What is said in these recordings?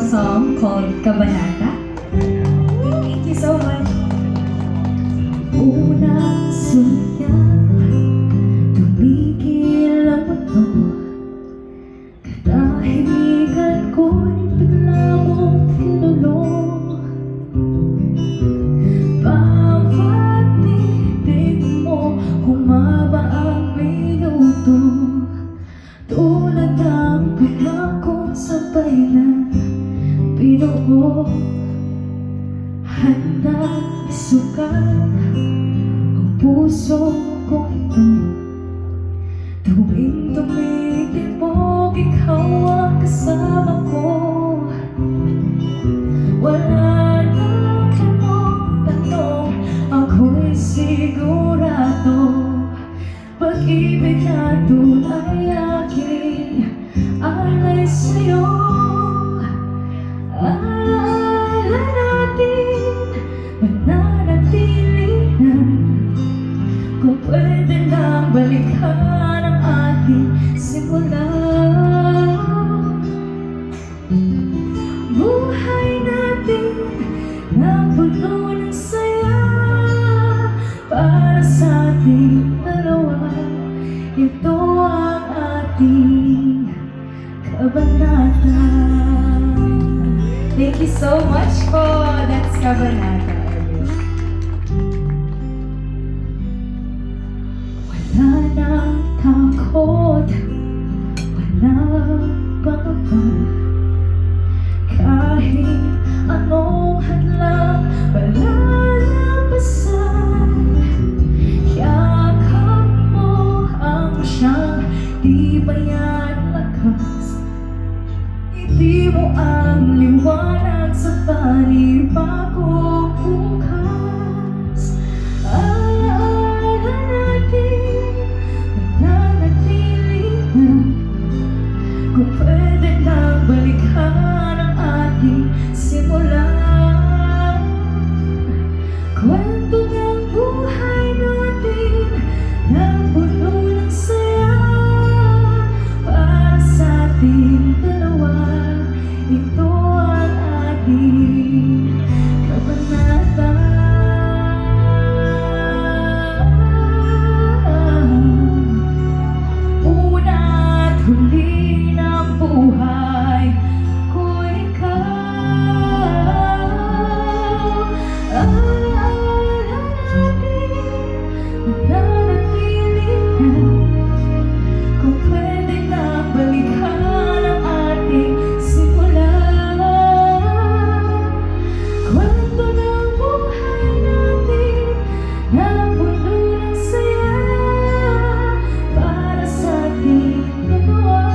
Song called Kabanata. Thank you so much. Unang sunyan, tumigil ang mundo. Katahimikan ko'y bigla mong tinulong. Bawat titig mo, humaba ang minuto. Tulad ng pagkakong sabay na binuo. Handa isukat ang puso ko ito. Tuwing tumitibok, ikaw ang kasama ko. Wala na tanong, ako'y sigurado. Pag-ibig na tunay aking alay sa'yo. Alaala natin, mananatili na. Kung pwede lang balikan ang ating simula. Buhay natin na puno ng saya. Para sa ating dalawa, ito ang ating kabanata. Thank you so much po. That's Kabanata. Wala nang takot, walang pangamba. Kahit anong hadlang, palalampasan. Yakap mo ang siyang tibay at lakas. Hindi mo ang liwanag sa panibagong bukas. Alaala natin, mananatili na. Kung pwede lang balikan ang ating simula. Kwento ng buhay natin na puno ng saya. Para sa ating dalawa, ito ang ating kabanata. Una at huli ng buhay ko ikaw. Alaala natin, mananatili na. Kung pwede na balikan ang ating simula. Kwento ng buhay natin na puno ng saya. Para sa ating dalawa,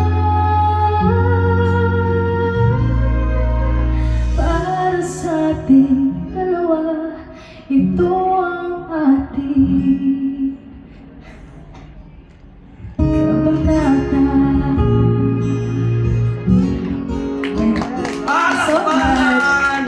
para sa ating